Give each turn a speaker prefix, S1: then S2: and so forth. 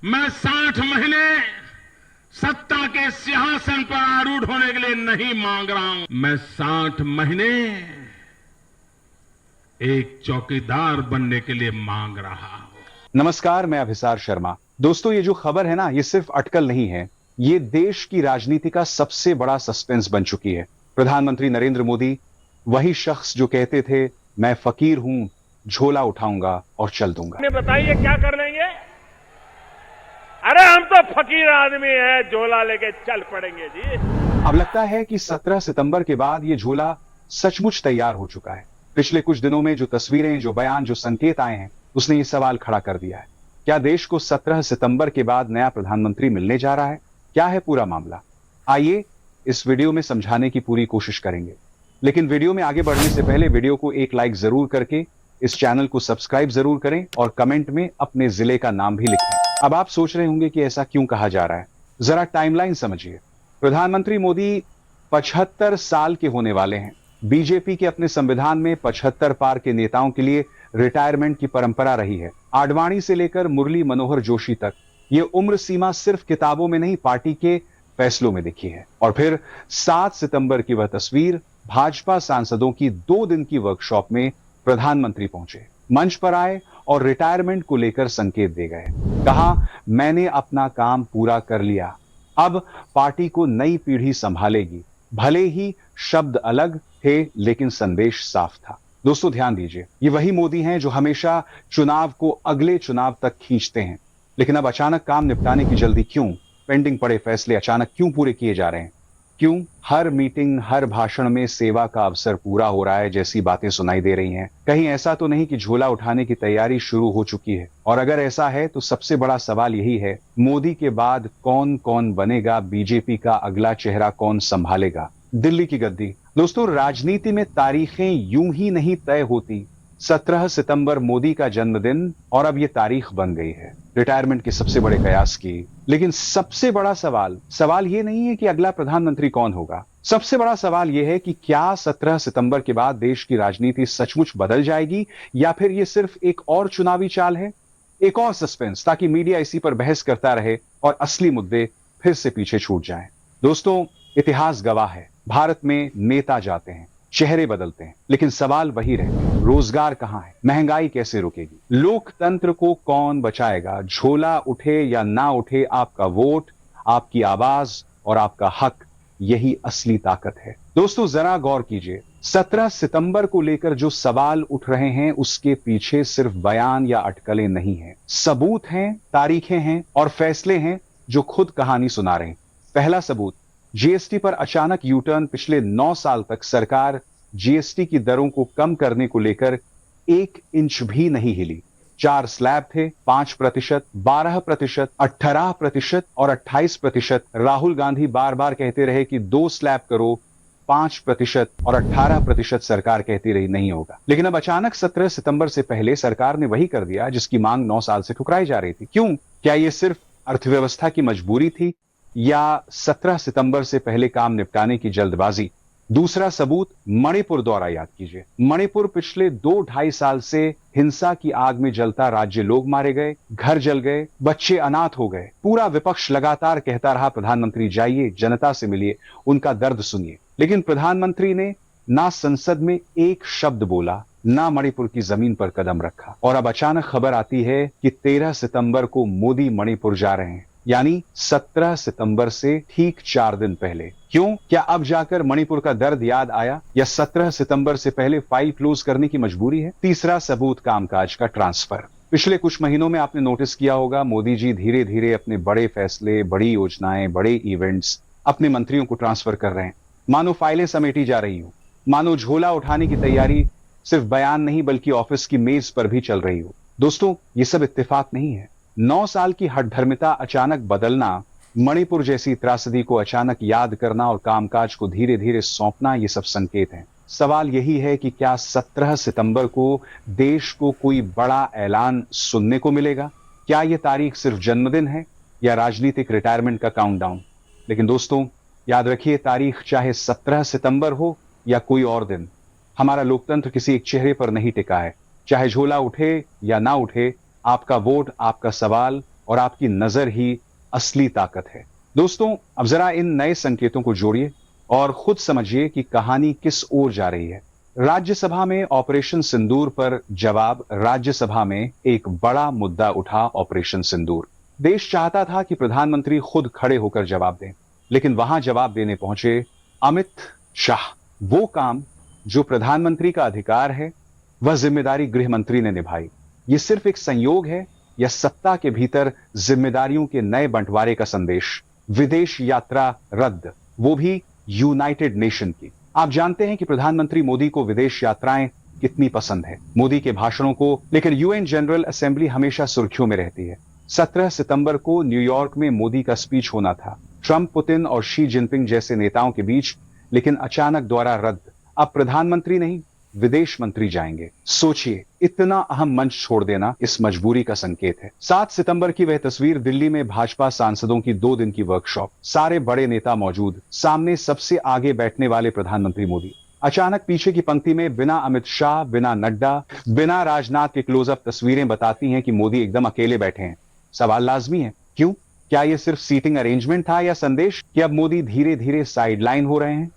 S1: मैं 60 महीने सत्ता के सिंहासन पर आरूढ़ होने के लिए नहीं मांग रहा हूं। मैं 60 महीने एक चौकीदार बनने के लिए मांग रहा हूं।
S2: नमस्कार, मैं अभिसार शर्मा। दोस्तों, ये जो खबर है ना, ये सिर्फ अटकल नहीं है, ये देश की राजनीति का सबसे बड़ा सस्पेंस बन चुकी है। प्रधानमंत्री नरेंद्र मोदी, वही शख्स जो कहते थे मैं फकीर हूं, झोला उठाऊंगा और चल दूंगा।
S3: बताइए क्या कर लेंगे? अरे हम तो फकीर आदमी है, झोला लेके चल पड़ेंगे जी।
S2: अब लगता है कि 17 सितंबर के बाद ये झोला सचमुच तैयार हो चुका है। पिछले कुछ दिनों में जो तस्वीरें, जो बयान, जो संकेत आए हैं, उसने ये सवाल खड़ा कर दिया है। क्या देश को 17 सितंबर के बाद नया प्रधानमंत्री मिलने जा रहा है? क्या है पूरा मामला? आइए इस वीडियो में समझाने की पूरी कोशिश करेंगे। लेकिन वीडियो में आगे बढ़ने से पहले वीडियो को एक लाइक जरूर करके इस चैनल को सब्सक्राइब जरूर करें और कमेंट में अपने जिले का नाम भी लिखें। अब आप सोच रहे होंगे कि ऐसा क्यों कहा जा रहा है। जरा टाइमलाइन समझिए। प्रधानमंत्री मोदी 75 साल के होने वाले हैं। बीजेपी के अपने संविधान में 75 पार के नेताओं के लिए रिटायरमेंट की परंपरा रही है। आडवाणी से लेकर मुरली मनोहर जोशी तक ये उम्र सीमा सिर्फ किताबों में नहीं, पार्टी के फैसलों में दिखी है। और फिर 7 सितंबर की वह तस्वीर, भाजपा सांसदों की 2 दिन की वर्कशॉप में प्रधानमंत्री पहुंचे, मंच पर आए और रिटायरमेंट को लेकर संकेत दे गए। कहा, मैंने अपना काम पूरा कर लिया, अब पार्टी को नई पीढ़ी संभालेगी। भले ही शब्द अलग थे लेकिन संदेश साफ था। दोस्तों ध्यान दीजिए, ये वही मोदी हैं जो हमेशा चुनाव को अगले चुनाव तक खींचते हैं। लेकिन अब अचानक काम निपटाने की जल्दी क्यों? पेंडिंग पड़े फैसले अचानक क्यों पूरे किए जा रहे हैं? क्यों हर मीटिंग, हर भाषण में सेवा का अवसर पूरा हो रहा है जैसी बातें सुनाई दे रही हैं? कहीं ऐसा तो नहीं कि झोला उठाने की तैयारी शुरू हो चुकी है? और अगर ऐसा है तो सबसे बड़ा सवाल यही है, मोदी के बाद कौन कौन बनेगा? बीजेपी का अगला चेहरा कौन संभालेगा दिल्ली की गद्दी? दोस्तों, राजनीति में तारीखें यूं ही नहीं तय होती। 17 सितंबर मोदी का जन्मदिन और अब यह तारीख बन गई है रिटायरमेंट के सबसे बड़े कयास की। लेकिन सबसे बड़ा सवाल यह नहीं है कि अगला प्रधानमंत्री कौन होगा। सबसे बड़ा सवाल यह है कि क्या 17 सितंबर के बाद देश की राजनीति सचमुच बदल जाएगी या फिर यह सिर्फ एक और चुनावी चाल है, एक और सस्पेंस, ताकि मीडिया इसी पर बहस करता रहे और असली मुद्दे फिर से पीछे छूट जाएं। दोस्तों, इतिहास गवाह है, भारत में नेता जाते हैं, चेहरे बदलते हैं, लेकिन सवाल वही रहते हैं, रोजगार कहां है? महंगाई कैसे रुकेगी? लोकतंत्र को कौन बचाएगा? झोला उठे या ना उठे, आपका वोट, आपकी आवाज और आपका हक, यही असली ताकत है। दोस्तों जरा गौर कीजिए, 17 सितंबर को लेकर जो सवाल उठ रहे हैं उसके पीछे सिर्फ बयान या अटकलें नहीं है, सबूत हैं, तारीखें हैं और फैसले हैं जो खुद कहानी सुना रहे हैं। पहला सबूत, जीएसटी पर अचानक यूटर्न। पिछले 9 साल तक सरकार जीएसटी की दरों को कम करने को लेकर 1 इंच भी नहीं हिली। 4 स्लैब थे, 5%, 12%, 18% और 28%। राहुल गांधी बार बार कहते रहे कि 2 स्लैब करो, 5% और 18% सरकार कहती रही नहीं होगा। लेकिन अब अचानक 17 सितंबर से पहले सरकार ने वही कर दिया जिसकी मांग 9 साल से ठुकराई जा रही थी। क्यों? क्या यह सिर्फ अर्थव्यवस्था की मजबूरी थी या 17 सितंबर से पहले काम निपटाने की जल्दबाजी? दूसरा सबूत, मणिपुर दौरा याद कीजिए। मणिपुर पिछले 2-2.5 साल से हिंसा की आग में जलता राज्य, लोग मारे गए, घर जल गए, बच्चे अनाथ हो गए। पूरा विपक्ष लगातार कहता रहा, प्रधानमंत्री जाइए, जनता से मिलिए, उनका दर्द सुनिए। लेकिन प्रधानमंत्री ने ना संसद में एक शब्द बोला, ना मणिपुर की जमीन पर कदम रखा। और अब अचानक खबर आती है कि 13 सितंबर को मोदी मणिपुर जा रहे हैं, यानी 17 सितंबर से ठीक 4 दिन पहले। क्यों? क्या अब जाकर मणिपुर का दर्द याद आया या 17 सितंबर से पहले फाइल क्लोज करने की मजबूरी है? तीसरा सबूत, कामकाज का ट्रांसफर। पिछले कुछ महीनों में आपने नोटिस किया होगा, मोदी जी धीरे धीरे अपने बड़े फैसले, बड़ी योजनाएं, बड़े इवेंट्स अपने मंत्रियों को ट्रांसफर कर रहे हैं। मानो फाइलें समेटी जा रही हो, मानो झोला उठाने की तैयारी सिर्फ बयान नहीं बल्कि ऑफिस की मेज पर भी चल रही हो। दोस्तों, ये सब इत्तेफाक नहीं है। 9 साल की हठधर्मिता अचानक बदलना, मणिपुर जैसी त्रासदी को अचानक याद करना और कामकाज को धीरे धीरे सौंपना, ये सब संकेत हैं। सवाल यही है कि क्या 17 सितंबर को देश को कोई बड़ा ऐलान सुनने को मिलेगा? क्या यह तारीख सिर्फ जन्मदिन है या राजनीतिक रिटायरमेंट का काउंटडाउन? लेकिन दोस्तों याद रखिए, तारीख चाहे 17 सितंबर हो या कोई और दिन, हमारा लोकतंत्र किसी एक चेहरे पर नहीं टिका है। चाहे झोला उठे या ना उठे, आपका वोट, आपका सवाल और आपकी नजर ही असली ताकत है। दोस्तों, अब जरा इन नए संकेतों को जोड़िए और खुद समझिए कि कहानी किस ओर जा रही है। राज्यसभा में ऑपरेशन सिंदूर पर जवाब। राज्यसभा में एक बड़ा मुद्दा उठा, ऑपरेशन सिंदूर। देश चाहता था कि प्रधानमंत्री खुद खड़े होकर जवाब दें, लेकिन वहां जवाब देने पहुंचे अमित शाह। वो काम जो प्रधानमंत्री का अधिकार है, वह जिम्मेदारी गृह मंत्री ने निभाई। ये सिर्फ एक संयोग है या सत्ता के भीतर जिम्मेदारियों के नए बंटवारे का संदेश? विदेश यात्रा रद्द, वो भी यूनाइटेड नेशन की। आप जानते हैं कि प्रधानमंत्री मोदी को विदेश यात्राएं कितनी पसंद है, मोदी के भाषणों को, लेकिन यूएन जनरल असेंबली हमेशा सुर्खियों में रहती है। 17 सितंबर को न्यूयॉर्क में मोदी का स्पीच होना था, ट्रंप, पुतिन और शी जिनपिंग जैसे नेताओं के बीच, लेकिन अचानक द्वारा रद्द। अब प्रधानमंत्री नहीं, विदेश मंत्री जाएंगे। सोचिए, इतना अहम मंच छोड़ देना इस मजबूरी का संकेत है। 7 सितंबर की वह तस्वीर, दिल्ली में भाजपा सांसदों की 2 दिन की वर्कशॉप, सारे बड़े नेता मौजूद, सामने सबसे आगे बैठने वाले प्रधानमंत्री मोदी। अचानक पीछे की पंक्ति में बिना अमित शाह, बिना नड्डा, बिना राजनाथ के क्लोजअप तस्वीरें बताती हैं कि मोदी एकदम अकेले बैठे हैं। सवाल लाजमी है, क्यों? क्या यह सिर्फ सीटिंग अरेंजमेंट था या संदेश कि अब मोदी धीरे धीरे साइडलाइन हो रहे हैं?